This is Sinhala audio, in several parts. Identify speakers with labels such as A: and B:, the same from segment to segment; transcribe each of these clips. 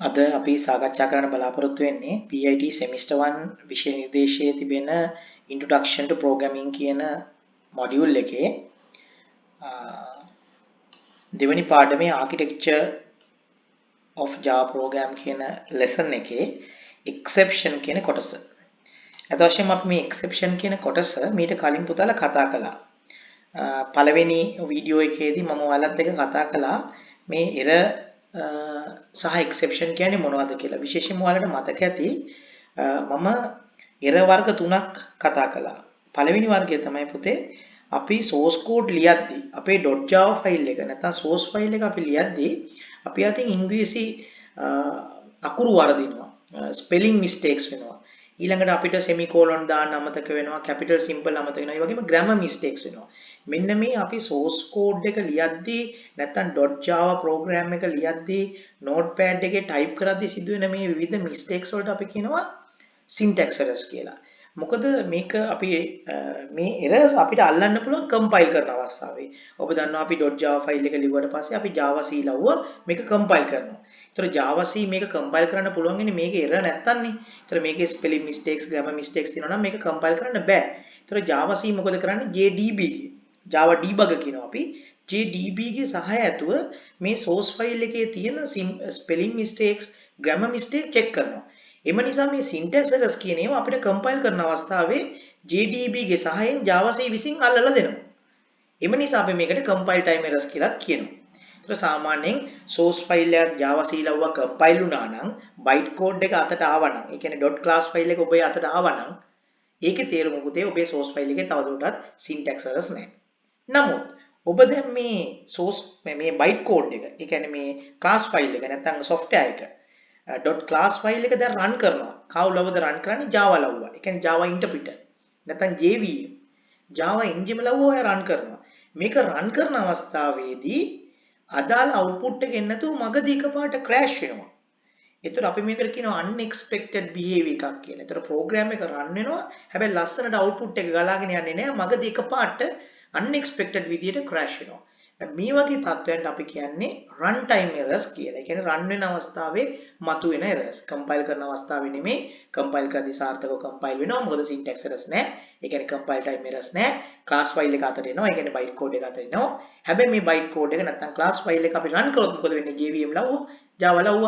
A: අද අපි සාකච්ඡා කරන්න බලාපොරොත්තු වෙන්නේ PIT semester 1 විෂය නිර්දේශයේ තිබෙන introduction to programming කියන මොඩියුල් එකේ දෙවෙනි පාඩමේ architecture of Java program කියන lesson එකේ exception කියන කොටස. අද වශයෙන් අපි මේ exception කියන කොටස මීට කලින් පුතාලා කතා කළා. පළවෙනි වීඩියෝ එකේදී මම ඔයාලත් එක්ක කතා කළා මේ error සහ එක්සෙප්ෂන් කියන්නේ මොනවද කියලා. විශේෂයෙන්ම ඔයාලට මතක ඇති මම error වර්ග තුනක් කතා කළා. පළවෙනි වර්ගය තමයි පුතේ අපි source code ලියද්දී අපේ .java file එක නැත්නම් source file එක අපි ලියද්දී අපි අතින් ඉංග්‍රීසි අකුරු වරදිනවා. spelling mistakes වෙනවා. ඊළඟට අපිට semicolon දාන්න අමතක වෙනවා, capital symbol අමතක වෙනවා. ඒ වගේම grammar mistakes වෙනවා. මෙන්න මේ අපි source code එක ලියද්දී නැත්නම් .java program එක ලියද්දී notepad එකේ type කරද්දී සිදුවෙන මේ විවිධ mistakes වලට අපි කියනවා syntax errors කියලා. මොකද මේක අපි මේ errors අපිට අල්ලන්න පුළුවන් compile කරන අවස්ථාවේ. ඔබ දන්නවා අපි .java file එක ලිව්වට පස්සේ අපි Java C ලව්ව මේක compile කරනවා. ඒතර Java C මේක compile කරන්න පුළුවන් ඉන්නේ මේකේ error නැත්තම්නේ. ඒතර මේකේ spelling mistakes, grammar mistakes තියෙනවා නම් මේක compile කරන්න බෑ. ඒතර Java C මොකද කරන්නේ? JDB ගේ Java debugger කියනවා අපි. JDB ගේ සහාය ඇතුව මේ source file එකේ තියෙන spelling mistakes, grammar mistake check කරනවා. එම නිසා මේ syntax errors කියන ඒවා අපිට compile කරන අවස්ථාවේ JDB ගේ සහායෙන් Java C විසින් අල්ලලා දෙනවා. එම නිසා අපි මේකට compile time errors කියලාත් කියනවා. ඒතර සාමාන්‍යයෙන් source file එකක් Java C ලව්වා compile වුණා නම් byte code එක අතට ආවා නම්, ඒ කියන්නේ .class file එක ඔබේ අතට ආවා නම් ඒකේ තේරුම පුතේ ඔබේ source file එකේ තවදුරටත් syntax errors නැහැ. නමුත් ඔබ දැන් මේ source මේ byte code එක, ඒ කියන්නේ මේ class file එක නැත්නම් software එක .class file එක දැන් run කරනවා. කවු ලව්වද run කරන්නේ? Java ලව්වා. ඒ කියන්නේ Java interpreter. නැත්නම් JVM. Java engine ලව්ව ඔය run කරනවා. මේක run කරන අවස්ථාවේදී අදාළ output එක එන්නේ නැතුව මගදී එකපාරට crash වෙනවා. ඒතර අපි මේකට කියනවා unexpected behavior එකක් කියලා. ඒතර program එක run වෙනවා. හැබැයි ලස්සනට output එක ගලාගෙන යන්නේ නැහැ. මගදී එකපාරට unexpected විදියට crash වෙනවා. මේ වගේ තත්ත්වයන්ට අපි කියන්නේ run time errors කියලා. ඒ කියන්නේ run වෙන අවස්ථාවේ මතුවෙන errors. compile කරන අවස්ථාවේ නෙමෙයි, compile කරද්දී සාර්ථකව compile වෙනවා. මොකද syntax errors නැහැ. ඒ කියන්නේ compile time errors නැහැ. class file එක අතට එනවා. ඒ කියන්නේ byte code එක අතට එනවා. හැබැයි මේ byte code එක නැත්නම් class file එක අපි run කරොත් මොකද වෙන්නේ? JVM ලව්ව, Java ලව්ව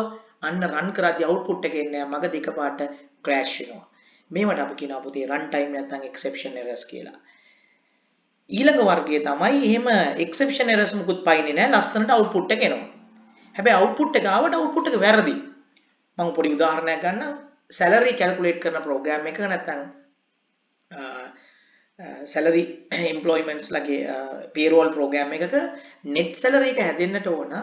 A: අන්න run කරද්දී output එක එන්නේ නැහැ. මග දෙක පාට crash වෙනවා. මේවට අපි කියනවා පුතේ run time නැත්නම් exception errors කියලා. ඊළඟ වර්ගය තමයි එහෙම exception errors මුකුත් පයින්නේ නැහැ ලස්සනට output එක එනවා. හැබැයි output එක ආවට output එක වැරදි. මම පොඩි උදාහරණයක් ගන්නම්. salary calculate කරන program එක නැත්නම් salary employments ලගේ payroll program එකක net salary එක හැදෙන්නට ඕන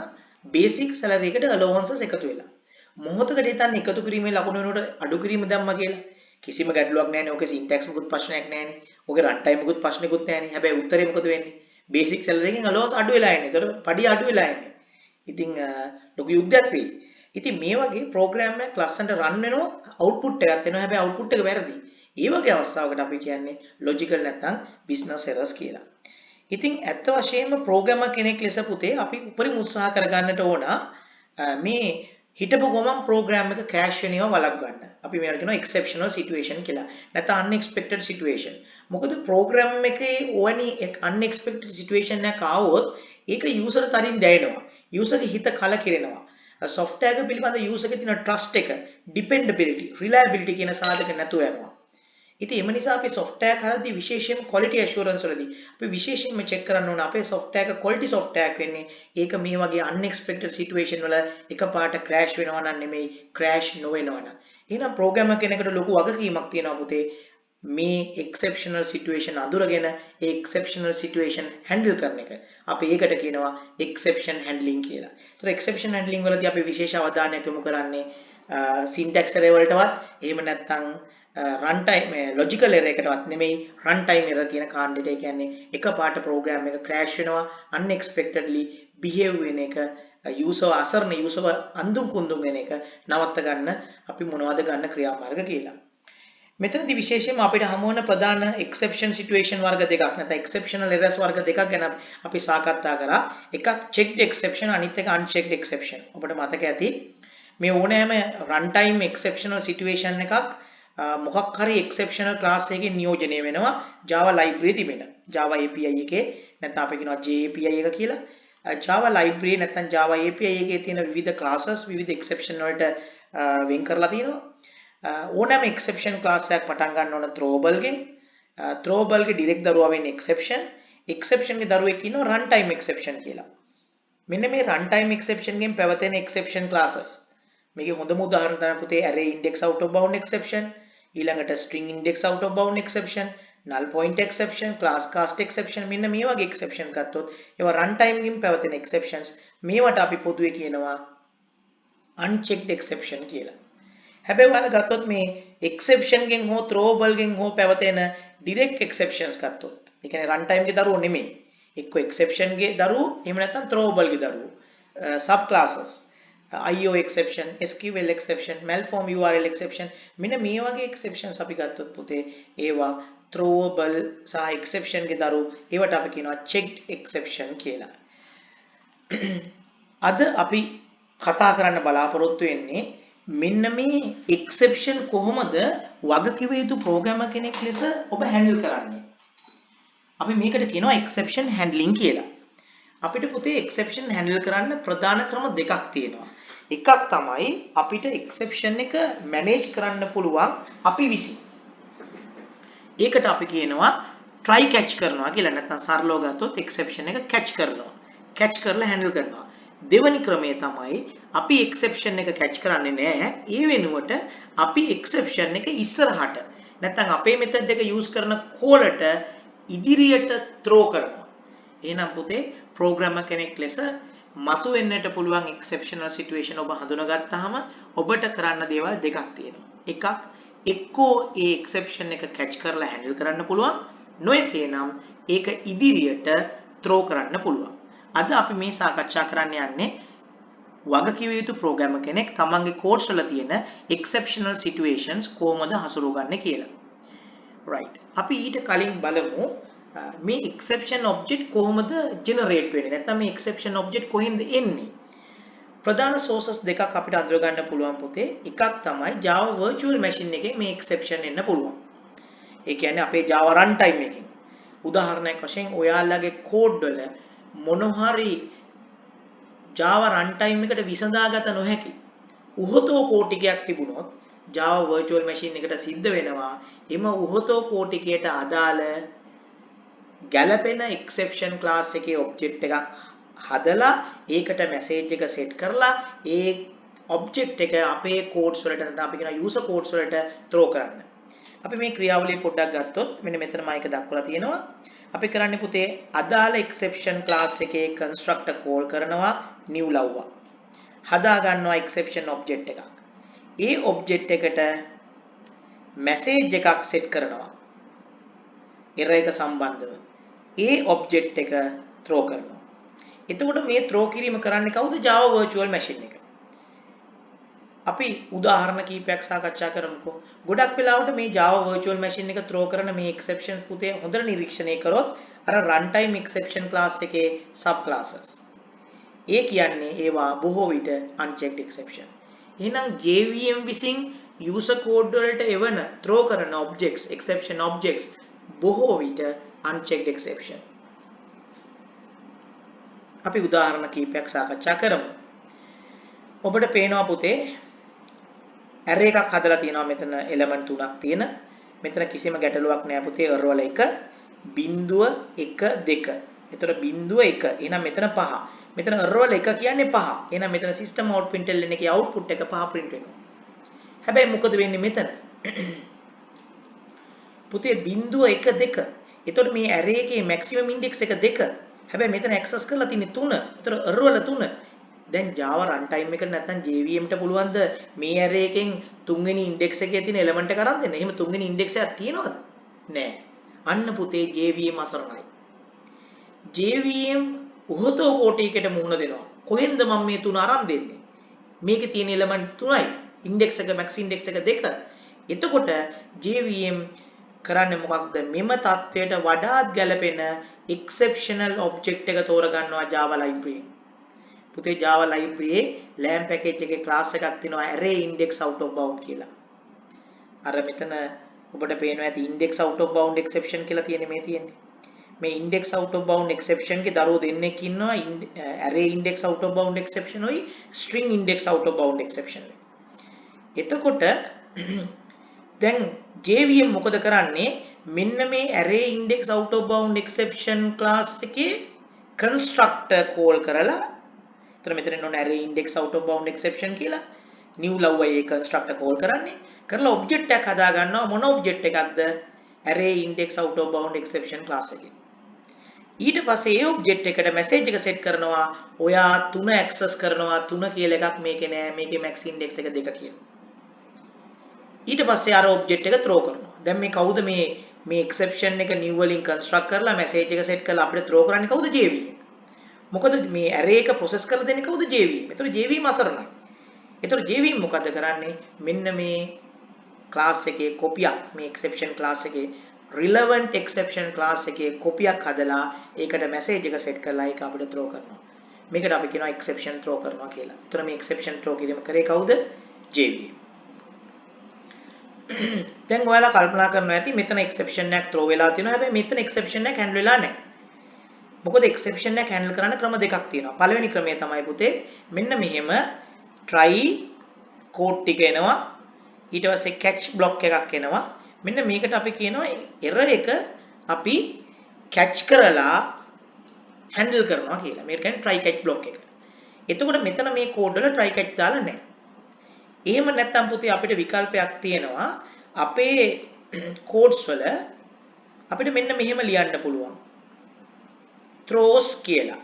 A: basic salary එකට allowances එකතු වෙලා. මොහොතකට හිතන්න එකතු කිරීමේ ලකුණු වෙනකොට අඩු කිරීම දැම්මා කියලා. කිසිම ගැටලුවක් නැහැ නේ. ඕකේ syntax මුකුත් ප්‍රශ්නයක් නැහැ නේ. ඕකේ run time මුකුත් ප්‍රශ්නකුත් නැහැ නේ. හැබැයි උත්තරේ මොකද වෙන්නේ? basic salary එකෙන් allowance අඩු වෙලා යන්නේ. ඒතකොට පඩි අඩු වෙලා යන්නේ. ඉතින් ලොකු යුද්ධයක් වෙයි. ඉතින් මේ වගේ program එකක් ලස්සනට run වෙනවා output එකක් එනවා. හැබැයි output එක වැරදි. ඒ වගේ අවස්ථාවකට අපි කියන්නේ logical නැත්නම් business errors කියලා. ඉතින් ඇත්ත වශයෙන්ම ප්‍රෝග්‍රෑමර් කෙනෙක් ලෙස පුතේ අපි උපරිම උත්සාහ කරගන්නට ඕන මේ හිටපු ගමන් ප්‍රෝග්‍රෑම් එක ක්‍රෑෂ් වෙන ඒවා වළක්වන්න. අපි මේවට කියනවා exceptional situation කියලා. නැත්නම් unexpected situation. මොකද ප්‍රෝග්‍රෑම් එකේ ඕනි unexpected situation එකක් ආවොත් ඒක යූසර් තරින් දැනෙනවා. යූසර්ගේ හිත කලකිරෙනවා. software එක පිළිබඳ යූසර්ගේ තියෙන trust එක, dependability, reliability කියන සාධක නැතුව යනවා. ඉතින් එම නිසා අපි software එක හදද්දී විශේෂයෙන්ම quality assurance වලදී අපි විශේෂයෙන්ම check කරන්න ඕන අපේ software එක quality software එකක් වෙන්නේ ඒක මේ වගේ unexpected situation වල එකපාරට crash වෙනවා නම් නෙමෙයි crash නොවෙනවා නම්. එහෙනම් programmer කෙනෙකුට ලොකු වගකීමක් තියෙනවා පුතේ මේ exceptional situation අඳුරගෙන ඒ exceptional situation handle කරන එක. අපි ඒකට කියනවා exception handling කියලා. ඒතර exception handling වලදී අපි විශේෂ අවධානයක් යොමු කරන්නේ syntax error වලටවත් එහෙම නැත්නම් run time logical error එකටවත් නෙමෙයි run time error කියන කාණ්ඩෙට. ඒ කියන්නේ එකපාරට program එක crash වෙනවා unexpectedly behave වෙන එක user අසරණ user අඳුන් කුඳුන් වෙන එක නවත්ත ගන්න අපි මොනවද ගන්න ක්‍රියාමාර්ග කියලා. මෙතනදී විශේෂයෙන්ම අපිට හමු වෙන ප්‍රධාන exception situation වර්ග දෙකක් නැත්නම් exceptional errors වර්ග දෙකක් ගැන අපි සාකච්ඡා කරා. එකක් checked exception අනිත් එක unchecked exception. ඔබට මතක ඇති මේ ඕනෑම runtime exceptional situation එකක් මොකක් හරි exceptional class එකකින් නියෝජනය වෙනවා Java library තිබෙන. Java API එකේ නැත්නම් අපි කියනවා JAPI එක කියලා. Java library නැත්නම් Java API එකේ තියෙන විවිධ classes විවිධ exception වලට වෙන් කරලා තියෙනවා. ඕනෑම exception class එකක් පටන් ගන්න ඕන throwable ගෙන්. throwable ගේ direct දරුවා වෙන්නේ exception. exception ගේ දරුවෙක් ඉන්නවා runtime exception කියලා. මෙන්න මේ runtime exception ගෙන් පැවතෙන exception classes. මේකේ හොඳම උදාහරණ තමයි පුතේ array index out of bound exception, ඊළඟට string index out of bound exception, null point exception, class cast exception මෙන්න මේ වගේ exception ගත්තොත් ඒවා runtime ගෙන් පැවතෙන exceptions. මේවට අපි පොදුවේ කියනවා unchecked exception කියලා. හැබැයි ඔයාලා ගත්තොත් මේ exception ගෙන් හෝ throwable ගෙන් හෝ පැවතෙන direct exceptions ගත්තොත් ඒ කියන්නේ runtime ගේ දරුවෝ නෙමෙයි. එක්ක exception ගේ දරුවෝ එහෙම නැත්නම් throwable ගේ දරුවෝ sub classes IO exception, SQL exception, malform URL exception මෙන්න මේ වගේ exceptions අපි ගත්තොත් පුතේ ඒවා throwable සහ exception ගේ දරුවෝ ඒවට අපි කියනවා checked exception කියලා. අද අපි කතා කරන්න බලාපොරොත්තු වෙන්නේ මෙන්න මේ exception කොහොමද වගකිව යුතු ප්‍රෝග්‍රෑමර් කෙනෙක් ලෙස ඔබ handle කරන්නේ. අපි මේකට කියනවා exception handling කියලා. අපිට පුතේ exception handle කරන්න ප්‍රධාන ක්‍රම දෙකක් තියෙනවා. එකක් තමයි අපිට exception එක manage කරන්න පුළුවන් අපි විසින්. ඒකට අපි කියනවා try catch කරනවා කියලා. නැත්නම් සරලව ගත්තොත් exception එක catch කරනවා. catch කරලා handle කරනවා. දෙවැනි ක්‍රමය තමයි අපි exception එක catch කරන්නේ නැහැ. ඒ වෙනුවට අපි exception එක ඉස්සරහට නැත්නම් අපේ method එක use කරන callට ඉදිරියට throw කරනවා. එහෙනම් පුතේ programmer කෙනෙක් ලෙස මතුවෙන්නට පුළුවන් exceptional situation ඔබ හඳුනාගත්තාම ඔබට කරන්න දේවල් දෙකක් තියෙනවා. එකක් එක්කෝ ඒ exception එක catch කරලා handle කරන්න පුළුවන්. නොයසේනම් ඒක ඉදිරියට throw කරන්න පුළුවන්. අද අපි මේ සාකච්ඡා කරන්න යන්නේ වගකිව යුතු programmer කෙනෙක් තමන්ගේ codes වල තියෙන exceptional situations කොහොමද හසුරුවගන්නේ කියලා. right. අපි ඊට කලින් බලමු මේ exception object කොහොමද generate වෙන්නේ නැත්නම් මේ exception object කොහෙන්ද එන්නේ. ප්‍රධාන sources දෙකක් අපිට අඳුර ගන්න පුළුවන් පුතේ. එකක් තමයි Java virtual machine එකේ මේ exception එන්න පුළුවන්. ඒ කියන්නේ අපේ Java runtime එකකින්. උදාහරණයක් වශයෙන් ඔයාලගේ code වල මොන හරි Java runtime එකට විසඳාගත නොහැකි උහතෝ කෝඩ් ටිකක් තිබුණොත් Java virtual machine එකට සිද්ධ වෙනවා එම උහතෝ කෝඩ් ටිකයට අදාළ ගැලපෙන exception class එකේ object එකක් හදලා ඒකට message එක set කරලා ඒ object එක අපේ codes වලට නැත්නම් අපි කියන user codes වලට throw කරන්න. අපි මේ ක්‍රියාවලිය පොඩ්ඩක් ගත්තොත් මෙන්න මෙතන මම එක දක්වලා තියෙනවා. අපි කරන්නේ පුතේ අදාළ exception class එකේ constructor call කරනවා new ලව්වා. හදා ගන්නවා exception object එකක්. ඒ object එකට message එකක් set කරනවා. error එක සම්බන්ධව. ඒ object එක throw කරනවා. එතකොට මේ throw කිරීම කරන්නේ කවුද? Java virtual machine එක. අපි උදාහරණ කීපයක් සාකච්ඡා කරමුකෝ. ගොඩක් වෙලාවට මේ Java virtual machine එක throw කරන මේ exceptions පුතේ හොඳට නිරීක්ෂණය කරොත් අර runtime exception class එකේ sub classes. ඒ කියන්නේ ඒවා බොහෝ විට unchecked exception. එහෙනම් JVM විසින් user code වලට එවන throw කරන objects exception objects බොහෝ විට unchecked exception. අපි උදාහරණ කීපයක් සාකච්ඡා කරමු. ඔබට පේනවා පුතේ array එකක් හදලා තියෙනවා මෙතන element තුනක් තියෙන. මෙතන කිසිම ගැටලුවක් නැහැ පුතේ error වල 1 බිංදුව 1 2. එතකොට බිංදුව 1. එහෙනම් මෙතන 5. මෙතන error වල 1 කියන්නේ 5. එහෙනම් මෙතන system out println එකේ output එක 5 print වෙනවා. හැබැයි මොකද වෙන්නේ මෙතන? පුතේ බිංදුව 1 2. එතකොට මේ array එකේ maximum index එක 2. හැබැයි මෙතන access කරලා තියෙන්නේ 3. එතකොට error වල 3. දැන් Java runtime එකට නැත්නම් JVM ට පුළුවන් ද මේ array එකෙන් තුන්වෙනි index එකේ තියෙන element එක අරන් දෙන්න. එහෙම තුන්වෙනි index එකක් තියනවද? නෑ. අන්න පුතේ JVM අසරණයි. JVM උහතෝ කෝටියකට මුහුණ දෙනවා. කොහෙන්ද මම මේ තුන අරන් දෙන්නේ? මේකේ තියෙන element 3යි. index එක max index එක 2. එතකොට JVM කරන්නේ මොකක්ද? මෙම தത്വයට වඩාත් ගැළපෙන exceptional object එක තෝරගන්නවා Java library. පුතේ Java library lamp package එකේ class එකක් තියෙනවා array index out of bound කියලා. අර මෙතන ඔබට පේනවා ඇති index out of bound exception කියලා තියෙන්නේ මේ තියෙන්නේ. මේ index out of bound exception එකේ දරුවෝ දෙන්නෙක් ඉන්නවා array index out of bound exception උයි string index out of bound exception. එතකොට දැන් JVM මොකද කරන්නේ මෙන්න මේ array index out of bound exception class එකේ constructor call කරලා එතන මෙතන නෝන array index out of bound exception කියලා new love ඒ constructor call කරන්නේ කරලා object එකක් හදා ගන්නවා මොන object එකක්ද array index out of bound exception class එකේ ඊට පස්සේ ඒ object එකට message එක set කරනවා ඔයා 3 access කරනවා 3 කියලා එකක් මේකේ නෑ මේකේ max index එක 2 කියලා ඊට පස්සේ අර object එක throw කරනවා දැන් මේ කවුද මේ exception එක new වලින් construct කරලා message එක set කරලා අපිට throw කරන්නේ කවුද JVM මොකද මේ array එක process කරලා දෙන්නේ කවුද JVM ඒතකොට JVM අසරණයි ඒතකොට JVM මොකද කරන්නේ මෙන්න මේ class එකේ copy එක මේ exception class එකේ relevant exception class එකේ copy එකක් හදලා ඒකට message එක set කරලා ඒක අපිට throw කරනවා මේකට අපි කියනවා exception throw කරනවා කියලා ඒතර මේ exception throw කිරීම කරේ කවුද JVM දැන් ඔයාලා කල්පනා කරනවා ඇති මෙතන exception එකක් throw වෙලා තියෙනවා හැබැයි මෙතන exception එකක් handle වෙලා නැහැ මොකද exception එක handle කරන්න ක්‍රම දෙකක් තියෙනවා පළවෙනි ක්‍රමය තමයි පුතේ මෙන්න මෙහෙම try code ටික එනවා ඊට පස්සේ catch block එකක් එනවා මෙන්න මේකට අපි කියනවා error එක අපි catch කරලා handle කරනවා කියලා මේක කියන්නේ try catch block එක එතකොට මෙතන මේ code වල try catch දාලා නැහැ එහෙම නැත්නම් පුතේ අපිට විකල්පයක් තියෙනවා අපේ codes වල අපිට මෙන්න මෙහෙම ලියන්න පුළුවන් throws කියලා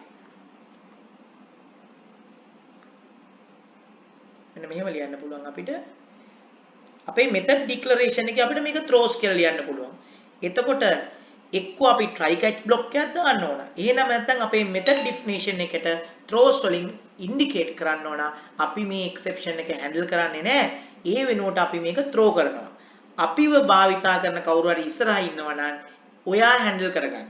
A: මෙන්න මෙහෙම ලියන්න පුළුවන් අපිට අපේ method declaration එකේ අපිට මේක throws කියලා ලියන්න පුළුවන් එතකොට එක්කෝ අපි try catch block එකක් දාන්න ඕන එහෙනම් නැත්නම් අපේ method definition එකට throws වලින් indicate කරන්න ඕන අපි මේ exception එක handle කරන්නේ නැහැ ඒ වෙනුවට අපි මේක throw කරනවා අපිව භාවිතා කරන කවුරු හරි ඉස්සරහා ඉන්නවා නම් ඔයා handle කරගන්න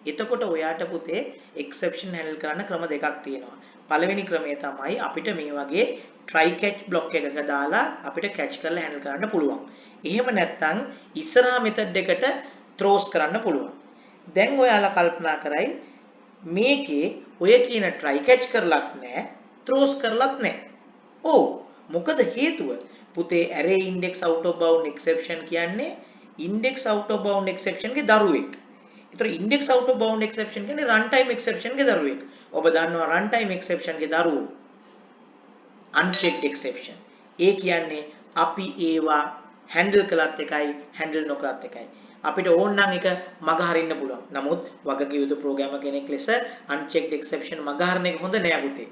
A: එතකොට ඔයාට පුතේ exception handle කරන්න ක්‍රම දෙකක් තියෙනවා පළවෙනි ක්‍රමය තමයි අපිට මේ වගේ try catch block එකක දාලා අපිට catch කරලා handle කරන්න පුළුවන් එහෙම නැත්නම් ඉස්සරහා method එකට throws කරන්න පුළුවන් දැන් ඔයාලා කල්පනා කරයි මේකේ ඔය කියන try catch කරලත් නැහැ throws කරලත් නැහැ ඔව් මොකද හේතුව පුතේ array index out of bound exception කියන්නේ index out of bound exception ගේ දරුවෙක් ඒතර index out of bound exception කියන්නේ runtime exception ගේ දරුවෙක් ඔබ දන්නවා runtime exception ගේ දරුවෝ unchecked exception ඒ කියන්නේ අපි ඒවා handle කළත් එකයි handle නොකළත් එකයි අපිට ඕන නම් එක මග හරින්න පුළුවන්. නමුත් වගකීම් යුතු ප්‍රෝග්‍රෑමර් කෙනෙක් ලෙස unchecked exception මග හරින එක හොඳ නෑ පුතේ.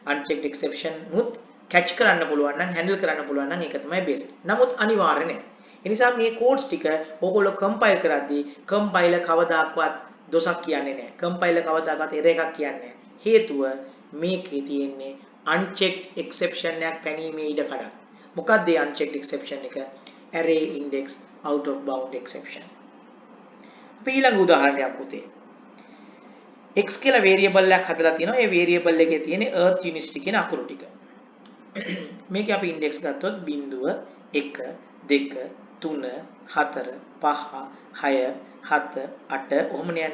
A: unchecked exception මුත් catch කරන්න පුළුවන් නම් handle කරන්න පුළුවන් නම් ඒක තමයි best. නමුත් අනිවාර්ය නෑ. ඒ නිසා මේ codes ටික ඕගොල්ලෝ compile කරද්දී compiler කවදාක්වත් දොසක් කියන්නේ නෑ. compiler කවදාකවත් error එකක් කියන්නේ නෑ. හේතුව මේකේ තියෙන්නේ unchecked exception එකක් පැනීමේ ඉඩ කඩක්. මොකක්ද මේ unchecked exception එක? array index out of bound exception. අපි ඊළඟ උදාහරණයක් පුතේ. x කියලා variable එකක් හදලා තියෙනවා. ඒ variable එකේ තියෙන earth unity කියන අකුරු ටික. මේකේ අපි index ගත්තොත් 0 1 2 3 4 5 6 7 8 ඔහොම යන්නේ.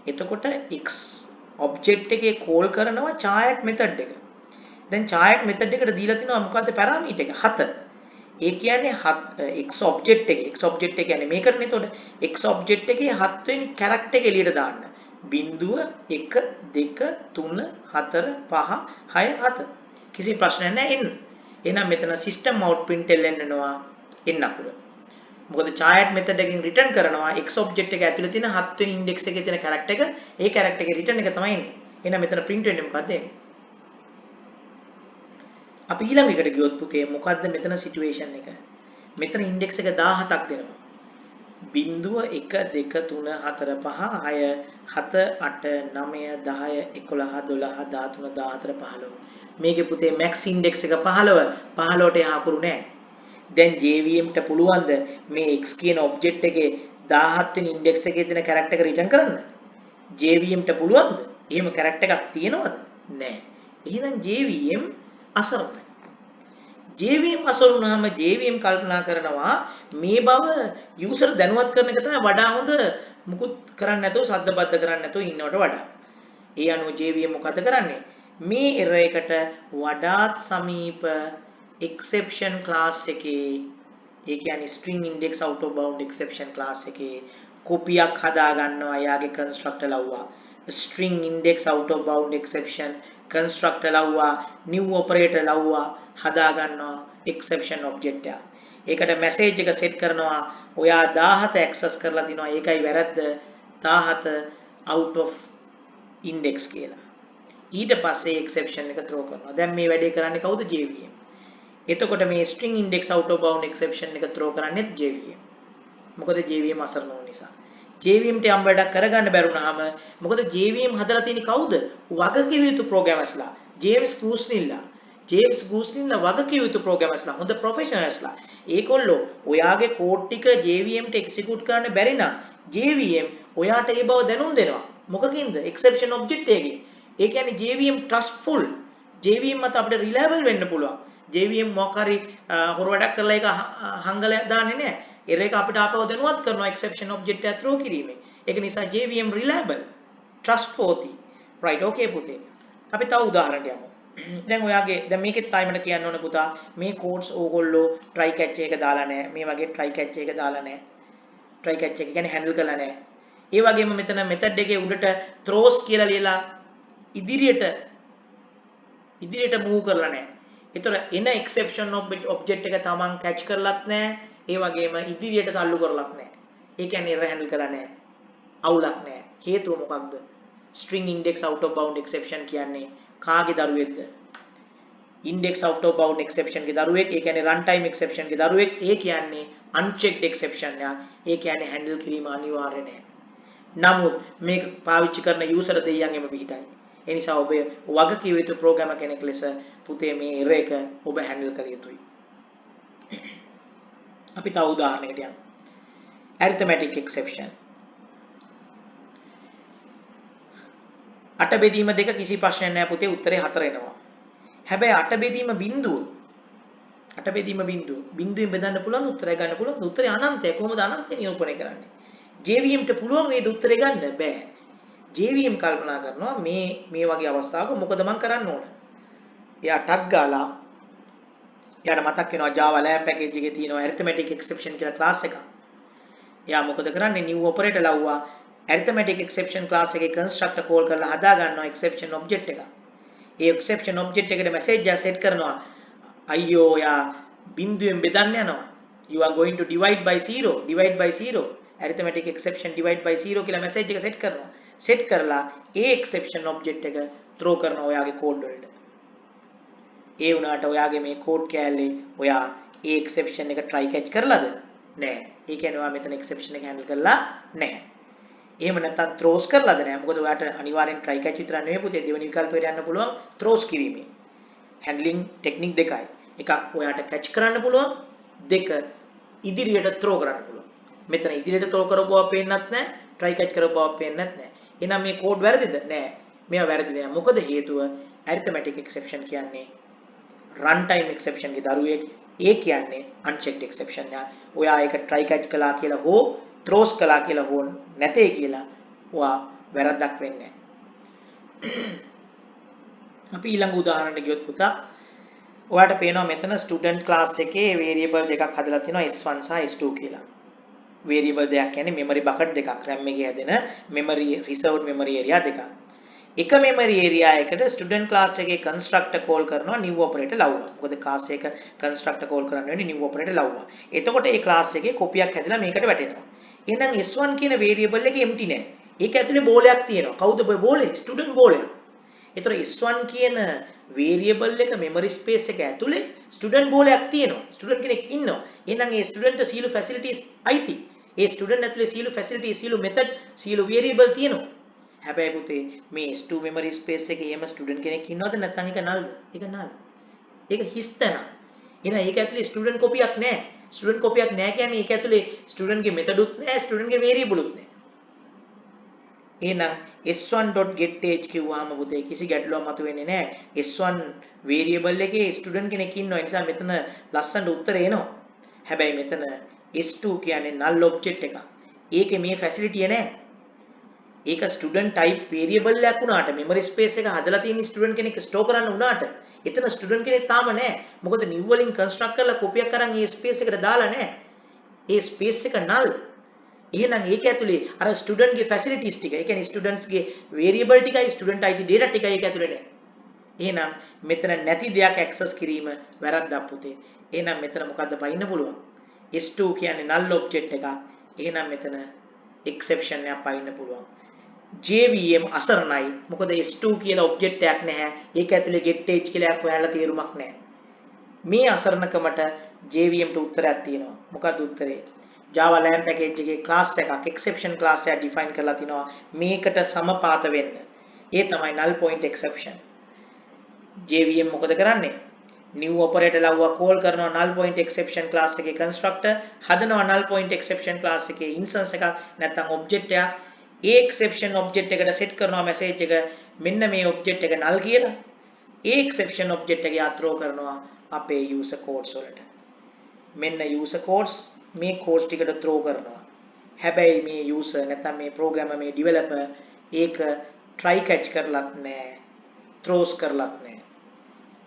A: එතකොට x object එකේ call කරනවා chart method එක. දැන් chart method එකට දීලා තිනවා මොකද්ද parameter එක 7. ඒ කියන්නේ x object එක කියන්නේ මේකටනේ. එතකොට x object එකේ 7 වෙනි character එක එළියට දාන්න. 0 1 2 3 4 5 6 7. කිසි ප්‍රශ්නයක් නැහැ එන්න. එහෙනම් මෙතන system out print එන්නවා එන්න අකුර. මොකද chart method එකකින් return කරනවා x object එක ඇතුලේ තියෙන 7 වෙනි index එකේ තියෙන character එක. ඒ character එකේ return එක තමයි එන්නේ. එහෙනම් මෙතන print වෙන්නේ මොකද්ද එන්නේ? අපි ඊළඟ එකට ගියොත් පුතේ මොකද්ද මෙතන සිටුේෂන් එක? මෙතන ඉන්ඩෙක්ස් එක 17ක් දෙනවා. 0 1 2 3 4 5 6 7 8 9 10 11 12 13 14 15. මේකේ පුතේ max index එක 15. 15ට එහා අකුරු නැහැ. දැන් JVM ට පුළුවන්ද මේ x කියන object එකේ 17 වෙනි index එකේ තියෙන character එක return කරන්න? JVM ට පුළුවන්ද? එහෙම character එකක් තියෙනවද? නැහැ. එහෙනම් JVM අසරණයි. JVM අසරුණාම JVM කල්පනා කරනවා මේ බව යූසර් දැනුවත් කරන එක තමයි වඩා හොඳ මුකුත් කරන්නේ නැතුව සද්ද බද්ද කරන්නේ නැතුව ඉන්නවට වඩා. ඒ අනුව JVM මොකද කරන්නේ? මේ error එකට වඩාත් සමීප exception class එකේ ඒ කියන්නේ string index out of bound exception class එකේ කොපියක් හදා ගන්නවා එයාගේ constructor ලව්වා. string index out of bound exception constructor ලව්වා new operator ලව්වා හදා ගන්නවා exception object එක. ඒකට message එක set කරනවා ඔයා 17 access කරලා තිනවා ඒකයි වැරද්ද 17 out of index කියලා. ඊට පස්සේ exception එක throw කරනවා. දැන් මේ වැඩේ කරන්නේ කවුද? JVM. එතකොට මේ string index out of bound exception එක throw කරන්නේ JVM. මොකද JVM අසරණ වුන නිසා. JVM ට යම් වැඩක් කරගන්න බැරුණාම මොකද JVM හදලා තියෙන්නේ කවුද? වගකිව යුතු ප්‍රෝග්‍රෑමර්ස්ලා. ජේම්ස් ගූස්නිල්ලා. ජේම්ස් ගූස්නිල්ලා වගකිව යුතු ප්‍රෝග්‍රෑමර්ස්ලා. හොඳ ප්‍රොෆෙෂනල්ස්ලා. ඒගොල්ලෝ ඔයාගේ කෝඩ් ටික JVM ට එක්සිකියුට් කරන්න බැරි නම් JVM ඔයාට ඒ බව දැනුම් දෙනවා. මොකකින්ද? exception object එකකින්. ඒ කියන්නේ JVM trustful. JVM මත අපිට reliable වෙන්න පුළුවන්. JVM මොකක් හරි හොර වැඩක් කරලා ඒක හංගල දාන්නේ නැහැ. error එක අපිට ආපහු දැනුවත් කරනවා exception object එක throw කිරීමෙන්. ඒක නිසා JVM reliable, trustworthy. right okay පුතේ. අපි තව උදාහරණයක් යමු. දැන් ඔයාගේ දැන් මේකෙත් ටයිමට කියන්න ඕන පුතා මේ කෝඩ්ස් ඕගොල්ලෝ try catch එක දාලා නැහැ. මේ වගේ try catch එක දාලා නැහැ. try catch එක කියන්නේ handle කරලා නැහැ. ඒ වගේම මෙතන method එකේ උඩට throws කියලා ලියලා ඉදිරියට move කරලා නැහැ. ඒතර එන exception object එක තමන් catch කරලත් නැහැ. ඒ වගේම ඉදිරියට තල්ලු කරලත් නැහැ. ඒ කියන්නේ error handle කරලා නැහැ. අවුලක් නැහැ. හේතුව මොකක්ද? string index out of bound exception කියන්නේ කාගේ දරුවෙක්ද? index out of bound exception ගේ දරුවෙක්. ඒ කියන්නේ runtime exception ගේ දරුවෙක්. ඒ කියන්නේ unchecked exception එක. ඒ කියන්නේ handle කිරීම අනිවාර්ය නැහැ. නමුත් මේක පාවිච්චි කරන user දෙයියන්ගෙම පිටයි. ඒ නිසා ඔබ වගකිව යුතු ප්‍රෝග්‍රෑමර් කෙනෙක් ලෙස පුතේ මේ error එක ඔබ handle කළ යුතුයි. අපි තව උදාහරණයකට යමු. arithmetic exception. අට බෙදීම දෙක කිසි ප්‍රශ්නයක් නැහැ පුතේ උත්තරේ 4 එනවා. හැබැයි අට බෙදීම බිඳුවෙන් බෙදන්න පුළුවන් උත්තරය ගන්න පුළුවන් උත්තරේ අනන්තයි කොහොමද අනන්තය නිරූපණය කරන්නේ? JVM ට පුළුවන් මේ උත්තරේ ගන්න බෑ. JVM කල්පනා කරනවා මේ වගේ අවස්ථාවක මොකද මම කරන්න ඕන? එයා ටග් ගාලා එයාට මතක් වෙනවා Java lab package එකේ තියෙනවා arithmetic exception කියලා class එකක්. එයා මොකද කරන්නේ? new operator ලව්වා arithmetic exception class එකේ constructor call කරලා හදා ගන්නවා exception object එක. ඒ exception object එකට message එක set කරනවා. අයියෝ යා බිඳුවෙන් බෙදන්න යනවා. you are going to divide by 0 arithmetic exception divide by 0 කියලා message එක set කරනවා. set කරලා ඒ exception object එක throw කරනවා ඔයාගේ code වලට. ඒ වුණාට ඔයාගේ මේ code කෑල්ලේ ඔයා ඒ exception එක try catch කරලාද? නෑ. ඒ කියන්නේ ඔයා මෙතන exception එක handle කරලා නෑ. එහෙම නැත්නම් throws කරලාද නෑ. මොකද ඔයාට අනිවාර්යෙන් try catch විතර නෙවෙයි පුතේ දෙවෙනි විකල්පයට යන්න පුළුවන් throws කිරීමේ. handling technique දෙකයි. එකක් ඔයාට catch කරන්න පුළුවන් දෙක ඉදිරියට throw කරන්න පුළුවන්. මෙතන ඉදිරියට throw කරපුවා පේන්නත් නෑ try catch කරපුවා පේන්නත් නෑ. එහෙනම් මේ code වැරදිද? නෑ. මේවා වැරදි නෑ. මොකද හේතුව arithmetic exception කියන්නේ runtime exception ගේ දරුවෙක්. ඒ කියන්නේ unchecked exception එක. ඔයා ඒක try catch කළා කියලා හෝ throws කළා කියලා හෝ නැතේ කියලා ඔයා වැරද්දක් වෙන්නේ නැහැ. අපි ඊළඟ උදාහරණයට ගියොත් පුතා ඔයාට පේනවා මෙතන student class එකේ variable දෙකක් හදලා තියෙනවා S1 සහ S2 කියලා. variable දෙකක් කියන්නේ memory bucket දෙකක් RAM එකේ හැදෙන memory reserved memory area දෙකක්. එක memory area එකට student class එකේ constructor call කරනවා new operator ලව්වා. මොකද class එක constructor call කරන්න වෙන්නේ new operator ලව්වා. එතකොට ඒ class එකේ කොපියක් හැදලා මේකට වැටෙනවා. එහෙනම් S1 කියන variable එක empty නෑ. ඒක ඇතුලේ බෝලයක් තියෙනවා. කවුද ඔය බෝලේ? student බෝලයක්. ඒතර S1 කියන variable එක memory space එක ඇතුලේ student බෝලයක් තියෙනවා. student කෙනෙක් ඉන්නවා. එහෙනම් ඒ student සියලු facilities අයිති. ඒ student ඇතුලේ සියලු facilities සියලු method සියලු variable තියෙනවා. හැබැයි පුතේ මේ S2 memory space එකේ එහෙම student කෙනෙක් ඉන්නවද නැත්නම් ඒක null? ඒක null. ඒක හිස් තැන. එහෙනම් ඒක ඇතුලේ student කොපියක් නැහැ. student කොපියක් නැහැ කියන්නේ ඒක ඇතුලේ student ගේ method උත් නැහැ, student ගේ variable උත් නැහැ. එහෙනම් s1.getAge කිව්වහම පුතේ කිසි ගැටලුවක් මතුවෙන්නේ නැහැ. s1 variable එකේ student කෙනෙක් ඉන්නවා. ඒ නිසා මෙතන ලස්සනට උත්තරේ එනවා. හැබැයි මෙතන s2 කියන්නේ null object එකක්. ඒකේ මේ facility නැහැ. ඒක student type variable එකක් වුණාට memory space එක හදලා තියෙන student කෙනෙක් store කරන්න වුණාට එතන student කෙනෙක් තාම නැහැ. මොකද new වලින් construct කරලා copy එකක් අරන් ඒ space එකට දාලා නැහැ. ඒ space එක null. එහෙනම් ඒක ඇතුලේ අර ස්ටුඩන්ට් ගේ ෆැසිලිටිස් ටික, ඒ කියන්නේ ස්ටුඩන්ට්ස් ගේ වේරියබල් ටිකයි ස්ටුඩන්ට් අයිති data ටිකයි ඒක ඇතුලේ නැහැ. එහෙනම් මෙතන නැති දෙයක් ඇක්සස් කිරීම වැරද්දක් පුතේ. එහෙනම් මෙතන මොකද්ද පයින්න පුළුවන්? S2 කියන්නේ null object එකක්. එහෙනම් මෙතන exception එකක් පයින්න පුළුවන්. JVM අසරණයි. මොකද S2 කියලා object එකක් නැහැ. ඒක ඇතුලේ getAge කියලා එකක් හොයලා තේරුමක් නැහැ. මේ අසරණකමට JVM ට උත්තරයක් තියෙනවා. මොකක්ද උත්තරේ? Java Lamp package එකේ class එකක් exception class එකක් define කරලා තිනවා මේකට සමපාත වෙන්න. ඒ තමයි null point exception. JVM මොකද කරන්නේ? new operator ලව්වා call කරනවා null point exception class එකේ constructor හදනවා null point exception class එකේ instance එකක් නැත්නම් object එකක්. ඒ exception object එකට set කරනවා message එක මෙන්න මේ object එක null කියලා. ඒ exception object එක throw කරනවා අපේ user codes වලට. මෙන්න user codes මේ codes ටිකට throw කරනවා. හැබැයි මේ user නැත්නම් මේ programmer මේ developer ඒක try catch කරලත් නැහැ. throws කරලත් නැහැ.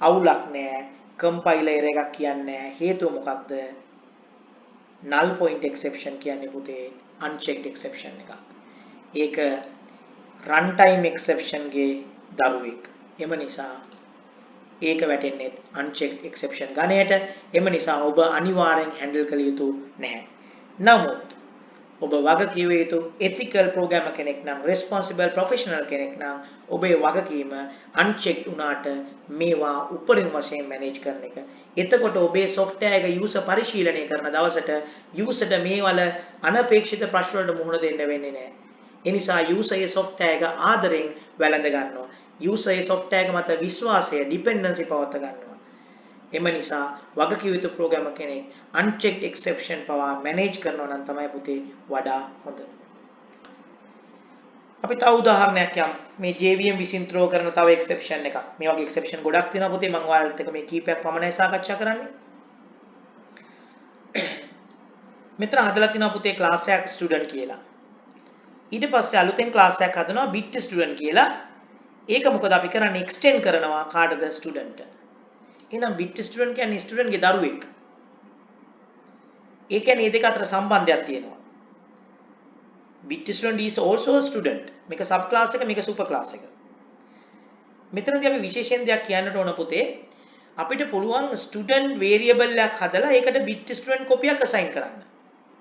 A: අවුලක් නැහැ. compiler එකක් කියන්නේ නැහැ. හේතුව මොකක්ද? null point exception කියන්නේ පුතේ unchecked exception එකක්. ඒක runtime exception ගේ දරුවෙක්. එම නිසා ඒක වැටෙන්නේ unchecked exception ගණයට. එම නිසා ඔබ අනිවාර්යෙන් handle කළ යුතු නැහැ. නමුත් ඔබ වගකීම යුතු ethical programmer කෙනෙක් නම් responsible professional කෙනෙක් නම් ඔබේ වගකීම unchecked උනාට මේවා උපරිම වශයෙන් manage කරන එක. එතකොට ඔබේ software එක user පරිශීලනය කරන දවසට userට මේ වල අනපේක්ෂිත ප්‍රශ්න වලට මුහුණ දෙන්න වෙන්නේ නැහැ. ඒ නිසා user ඒ software එක ආදරෙන් වැළඳ ගන්නවා. user ඒ software එක මත විශ්වාසය dependency පවත්වා ගන්නවා. එම නිසා වගකීම් යුතු ප්‍රෝග්‍රෑමර් කෙනෙක් unchecked exception පවා manage කරනවා නම් තමයි පුතේ වඩා හොඳ. අපි තව උදාහරණයක් යමු. මේ JVM විසින් throw කරන තව exception එකක්. මේ වගේ exception ගොඩක් තියෙනවා පුතේ. මම ඔයාලට එක මේ කීපයක් පමණයි සාකච්ඡා කරන්නේ. මෙතන හදලා තියෙනවා පුතේ class එකක් student කියලා. ඊට පස්සේ අලුතෙන් class එකක් හදනවා bit student කියලා. ඒක මොකද අපි කරන්නේ extend කරනවා කාටද student. එහෙනම් bit student කියන්නේ student ගේ දරුවෙක්. ඒ කියන්නේ මේ දෙක අතර සම්බන්ධයක් තියෙනවා. bit student is also a student. මේක sub class එක මේක super class එක. මෙතනදී අපි විශේෂයෙන් දෙයක් කියන්නට ඕන පුතේ. අපිට පුළුවන් student variable එකක් හදලා ඒකට bit student copy එකක් assign කරන්න.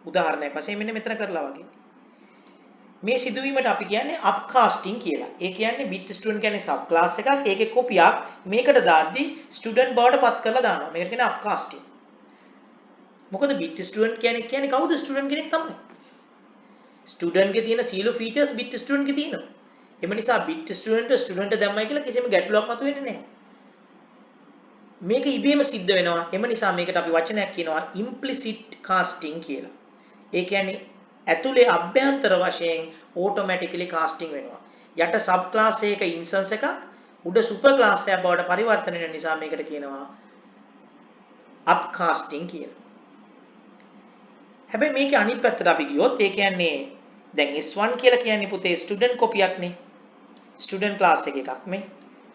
A: උදාහරණයක් වශයෙන් මෙන්න මෙතන කරලා වගේ. මේ සිදුවීමට අපි කියන්නේ upcasting කියලා. ඒ කියන්නේ bit student කියන්නේ sub class එකක්. ඒකේ කොපියක් මේකට දාද්දි student බවට පත් කරලා දානවා. මේකට කියන්නේ upcasting. මොකද bit student කියන්නේ කවුද? student කෙනෙක් තමයි. student ගේ තියෙන සියලු features bit student ගේ තියෙනවා. එම නිසා bit student දැම්මයි කියලා කිසිම ගැටලුවක් මතුවෙන්නේ නැහැ. මේක ඉබේම සිද්ධ වෙනවා. එම නිසා මේකට අපි වචනයක් කියනවා implicit casting කියලා. ඒ කියන්නේ ඇතුලේ අභ්‍යන්තර වශයෙන් automatically casting වෙනවා. යට sub class එකක instance එකක් උඩ super class එකක් බවට පරිවර්තන වෙන නිසා මේකට කියනවා upcasting කියලා. හැබැයි මේකේ අනිත් පැත්තට අපි ගියොත් ඒ කියන්නේ දැන් S1 කියලා කියන්නේ පුතේ student copy එකක්නේ. student class එකක් මේ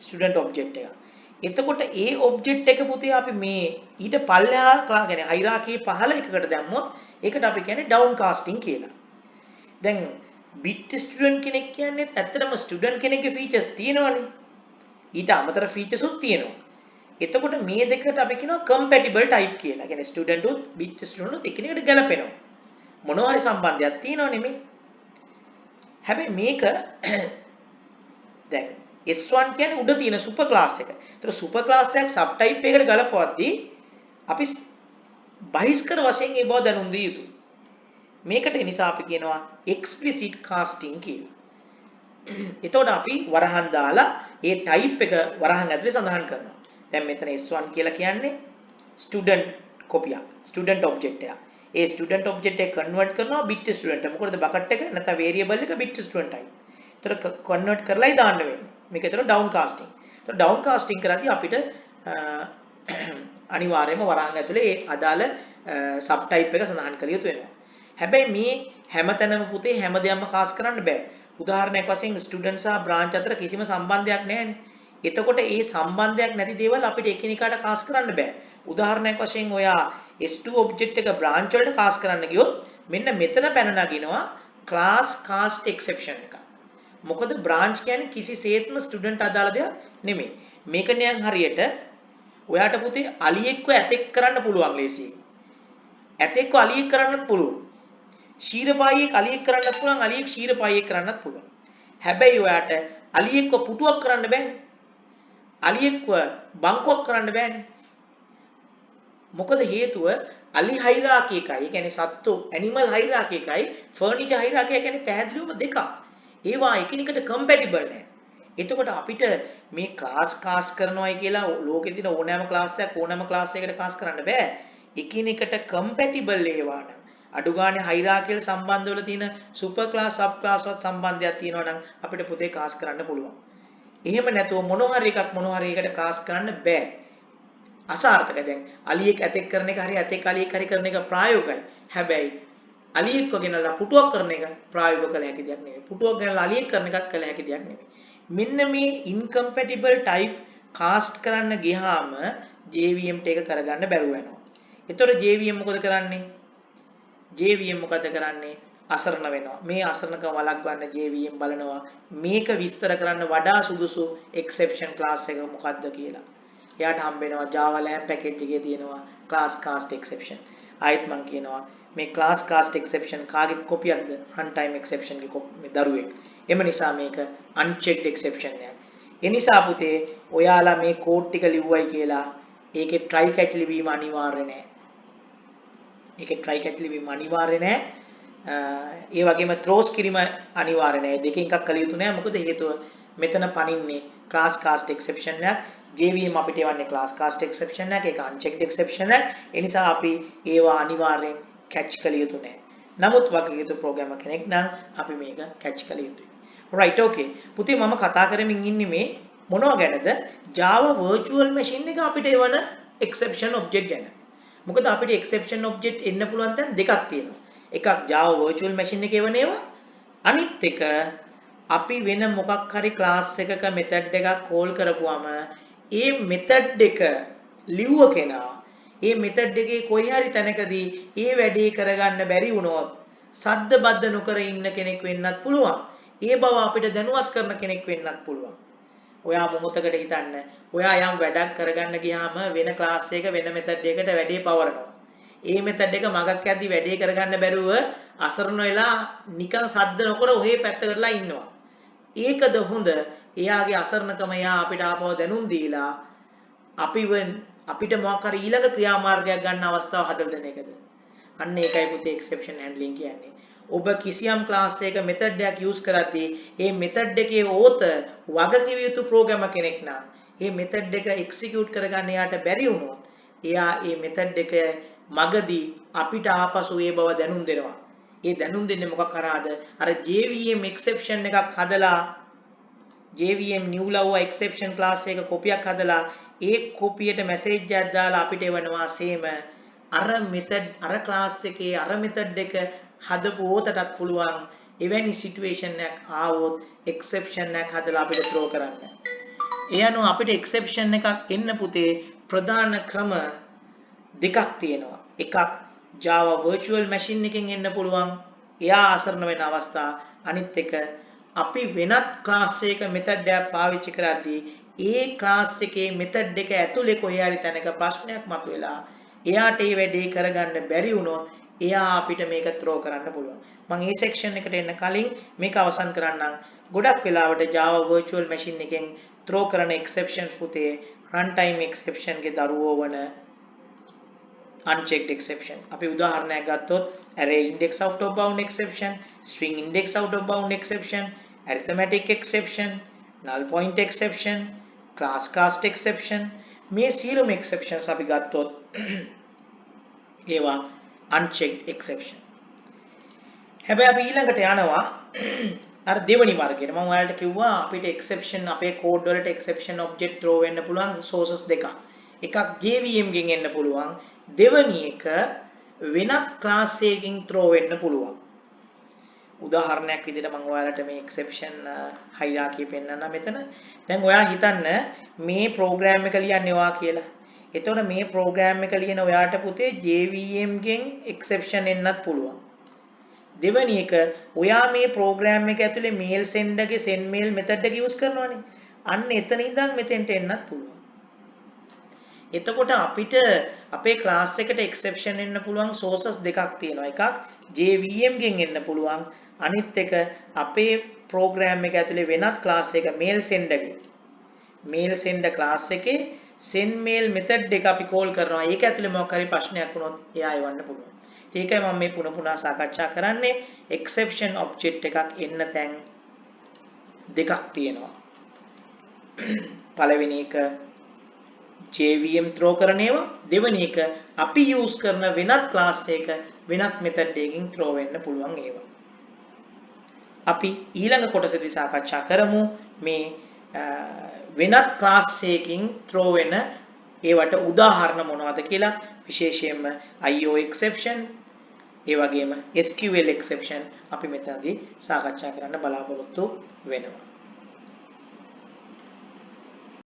A: student object එකක්. එතකොට ඒ object එක පුතේ අපි මේ ඊට පල්ලෙහා කියන්නේ hierarchy පහළ එකකට දැම්මොත් ඒකට අපි කියන්නේ downcasting කියලා. දැන් bit student කෙනෙක් කියන්නේ ඇත්තටම student කෙනෙක්ගේ features තියෙනවනේ. ඊට අමතර features උත් තියෙනවා. එතකොට මේ දෙකට අපි කියනවා compatible type කියලා. කියන්නේ student උත් bit student උත් එකිනෙකට ගැලපෙනවා. මොනවා හරි සම්බන්ධයක් තියෙනව නෙමෙයි. හැබැයි මේක දැන් S1 කියන්නේ උඩ තියෙන super class එක. ඒතර super class එකක් sub type එකකට ගලපවද්දී අපි බහිස්කර වශයෙන් ඒ බව දැනුම් දිය යුතුයි. මේකට ඒ නිසා අපි කියනවා explicit casting කියලා. එතකොට අපි වරහන් දාලා ඒ type එක වරහන් ඇතුලේ සඳහන් කරනවා. දැන් මෙතන S1 කියලා කියන්නේ student copy එක, student object එක. ඒ student object එක convert කරනවා bit student. මොකද bucket එක නැත්නම් variable එක bit student යි. ඒතර කන්වර්ට් කරලායි දාන්න වෙන්නේ. මේක ඒතර ඩවුන් කාස්ටිං. ඒතර ඩවුන් කාස්ටිං කරද්දී අපිට අනිවාර්යයෙන්ම වරහන් ඇතුලේ ඒ අදාළ සබ් ටයිප් එක සඳහන් කළ යුතු වෙනවා. හැබැයි මේ හැමතැනම පුතේ හැම දෙයක්ම කාස් කරන්න බෑ. උදාහරණයක් වශයෙන් ස්ටුඩන්ට් සහ බ්‍රාන්ච් අතර කිසිම සම්බන්ධයක් නැහැනේ. එතකොට ඒ සම්බන්ධයක් නැති දේවල් අපිට එකිනෙකාට කාස් කරන්න බෑ. උදාහරණයක් වශයෙන් ඔයා S2 ඔබ්ජෙක්ට් එක බ්‍රාන්ච් වලට කාස් කරන්න ගියොත් මෙන්න මෙතන පැන නගිනවා ක්ලාස් කාස්ට් එක්සෙප්ෂන් එක. මොකද බ්‍රාන්ච් කියන්නේ කිසිසේත්ම ස්ටුඩන්ට් අදාළ දෙයක් නෙමෙයි. මේක නිකන් හරියට ඔයාට පුතේ අලියෙක්ව ඇතෙක් කරන්න පුළුවන් ලේසියෙන්. ඇතෙක්ව අලියෙක් කරන්නත් පුළුවන්. ශීරපායියෙක් අලියෙක් කරන්නත් පුළුවන්, අලියෙක් ශීරපායියෙක් කරන්නත් පුළුවන්. හැබැයි ඔයාට අලියෙක්ව පුටුවක් කරන්න බෑනේ. අලියෙක්ව බංකුවක් කරන්න බෑනේ. මොකද හේතුව අලි හයිරාකි එකයි. ඒ කියන්නේ සත්තු ඇනිමල් හයිරාකි එකයි ෆර්නිචර් හයිරාකි එක කියන්නේ පැහැදිලිවම දෙකක්. ඒවා එකිනෙකට කම්පැටිබල් නැහැ. එතකොට අපිට මේ ක්ලාස් කාස් කරනවායි කියලා ලෝකෙ තියෙන ඕනෑම ක්ලාස් එකක් ඕනෑම ක්ලාස් එකකට කාස් කරන්න බෑ. එකිනෙකට කම්පැටිබල් ඒවා නම් අඩු ගානේ හයිරාකියල් සම්බන්ධවල තියෙන සුපර් ක්ලාස් සබ් ක්ලාස් වත් සම්බන්ධයක් තියෙනවා නම් අපිට පුතේ කාස් කරන්න පුළුවන්. එහෙම නැතුව මොනවා හරි එකට කාස් කරන්න බෑ. අසාර්ථකයි. දැන් අලියෙක් ඇතෙක් කරන එක හරි ඇතෙක් අලියෙක් හරි කරන එක ප්‍රායෝගිකයි. හැබැයි අලියෙක්ව ගෙනලා පුටුවක් කරන එක ප්‍රායෝගික කළ හැකි දෙයක් නෙවෙයි. පුටුවක් ගෙනලා අලියෙක් කරන එකත් කළ හැකි දෙයක් නෙවෙයි. මෙන්න මේ ඉන්කම්පැටිබල් ටයිප් කාස්ට් කරන්න ගියාම JVM එක කරගන්න බැරුව යනවා. ඒතකොට JVM මොකද කරන්නේ? JVM මොකද කරන්නේ? අසරණ වෙනවා. මේ අසරණකම වළක්වන්න JVM බලනවා මේක විස්තර කරන්න වඩා සුදුසු එක්සෙප්ෂන් ක්ලාස් එක මොකක්ද කියලා. එයාට හම්බ වෙනවා Java Lam package එකේ තියෙනවා class cast exception. ආයෙත් මම කියනවා මේ class cast exception කාගේ කොපියක්ද? runtime exception ගේ දරුවෙක්. එම නිසා මේක unchecked exception එකක්. ඒ නිසා පුතේ ඔයාලා මේ කෝඩ් ටික ලිව්වයි කියලා ඒකේ try catch ලිවීම අනිවාර්ය නැහැ. ඒකේ try catch ලිවීම අනිවාර්ය නැහැ. ඒ වගේම throws කිරීම අනිවාර්ය නැහැ. දෙකෙන් එකක් කළ යුතු නැහැ. මොකද හේතුව මෙතන පනින්නේ class cast exception එකක්. JVM අපිට එවන්නේ class cast exception එකක්. ඒක unchecked exception එකක්. ඒ නිසා අපි ඒවා අනිවාර්යෙන් catch කළ යුතු නැහැ. නමුත් වගකීතු ප්‍රෝග්‍රෑමර් කෙනෙක් නම් අපි මේක catch කළ යුතුයි. right okay. පුතේ මම කතා කරමින් ඉන්නේ මේ මොනවා ගැනද? Java virtual machine එක අපිට එවන exception object ගැන. මොකද අපිට exception object එන්න පුළුවන් තැන් දෙකක් තියෙනවා. එකක් Java virtual machine එකේ එවන ඒවා. අනිත් එක අපි වෙන මොකක් හරි class එකක method එකක් call කරපුවාම ඒ method එක ලිව්ව කෙනා ඒ method එකේ කොයි හරි තැනකදී ඒ වැඩේ කරගන්න බැරි වුණොත් සද්ද බද්ද නොකර ඉන්න කෙනෙක් වෙන්නත් පුළුවන්. ඒ බව අපිට දැනුවත් කරන කෙනෙක් වෙන්නත් පුළුවන්. ඔයා මොහොතකට හිතන්න. ඔයා යම් වැඩක් කරගන්න ගියාම වෙන class එකක වෙන method එකකට වැඩේ පවරනවා. ඒ method එක මගක් යද්දි වැඩේ කරගන්න බැරුව අසරණ වෙලා නිකන් සද්ද නොකර ඔහේ පැත්තකටලා ඉන්නවා. ඒකද හොඳ? එයාගේ අසරණකම එයා අපිට ආපහු දැනුම් දීලා අපිට මොකක් හරි ඊළඟ ක්‍රියාමාර්ගයක් ගන්න අවස්ථාව හදලා දෙන එකද? අන්න ඒකයි පුතේ exception handling කියන්නේ. ඔබ කිසියම් ක්ලාස් එකක method එකක් use කරද්දී ඒ method එකේ author වගකිව යුතු ප්‍රෝග්‍රෑමර් කෙනෙක් නම් මේ method එක execute කරගන්න එයාට බැරි වුණොත් එයා මේ method එක මගදී අපිට ආපසු ඒ බව දැනුම් දෙනවා. ඒ දැනුම් දෙන්නේ මොකක් කරාද? අර JVM exception එකක් හදලා JVM new Lua exception class එක කොපියක් හදලා ඒ කොපියට මැසේජ් එකක් දාලා අපිට එවනවා සේම අර method අර class එකේ අර method එක හදපු ඕතටත් පුළුවන් එවැනි situation එකක් ආවොත් exception එකක් හදලා අපිට throw කරන්න. ඒ අනුව අපිට exception එකක් එන්න පුතේ ප්‍රධාන ක්‍රම දෙකක් තියෙනවා. එකක් Java virtual machine එකෙන් එන්න පුළුවන්. එයා අසරණ වෙන අවස්ථා. අනිත් එක අපි වෙනත් class එකක method එකක් පාවිච්චි කරද්දී ඒ class එකේ method එක ඇතුලේ කොහේ හරි තැනක ප්‍රශ්නයක් මතුවෙලා එයාට ඒ වැඩේ කරගන්න බැරි වුණොත් එයා අපිට මේක throw කරන්න පුළුවන්. මම මේ section එකට එන්න කලින් මේක අවසන් කරන්නම්. ගොඩක් වෙලාවට Java virtual machine එකෙන් throw කරන exceptions පුතේ runtime exception ගේ දරුවෝ වන unchecked exception. අපි උදාහරණයක් ගත්තොත් array index out of bound exception, string index out of bound exception, arithmetic exception, null point exception, class cast exception මේ සියලුම exceptions අපි ගත්තොත් ඒවා unchecked exception. හැබැයි අපි ඊළඟට යනවා අර දෙවනි වර්ගයට මම ඔයාලට කිව්වා අපිට exception අපේ code වලට exception object throw වෙන්න පුළුවන් sources දෙකක්. එකක් JVM ගෙන් එන්න පුළුවන්. දෙවනි එක වෙනත් class එකකින් throw වෙන්න පුළුවන්. උදාහරණයක් විදිහට මම ඔයාලට මේ exception hierarchy පෙන්නන්න මෙතන. දැන් ඔයා හිතන්න මේ program එක ලියන්නේ ඔයා කියලා. එතකොට මේ program එක ලියන ඔයාට පුතේ JVM ගෙන් exception එන්නත් පුළුවන්. දෙවැනි එක ඔයා මේ program එක ඇතුලේ mail sender ගේ send mail method එක use කරනවානේ. අන්න එතන ඉඳන් මෙතෙන්ට එන්නත් පුළුවන්. එතකොට අපිට අපේ class එකට exception එන්න පුළුවන් sources දෙකක් තියෙනවා. එකක් JVM ගෙන් එන්න පුළුවන්. අනිත් එක අපේ program එක ඇතුලේ වෙනත් class එක mail sender ගේ. mail sender class එකේ send mail method එක අපි call කරනවා. ඒක ඇතුලේ මොකක් හරි ප්‍රශ්නයක් වුණොත් එයා එවන්න පුළුවන්. ඒකයි මම මේ පුන සාකච්ඡා කරන්නේ exception object එකක් එන්න තැන් දෙකක් තියෙනවා. පළවෙනි එක JVM throw කරන ඒවා, දෙවෙනි එක අපි use කරන වෙනත් class එක වෙනත් method එකකින් throw වෙන්න පුළුවන් ඒවා. අපි ඊළඟ කොටසේදී සාකච්ඡා කරමු මේ වෙනත් class එකකින් throw වෙන ඒවට උදාහරණ මොනවද කියලා, විශේෂයෙන්ම IO exception ඒ වගේම SQL exception අපි මෙතනදී සාකච්ඡා කරන්න බලාපොරොත්තු වෙනවා.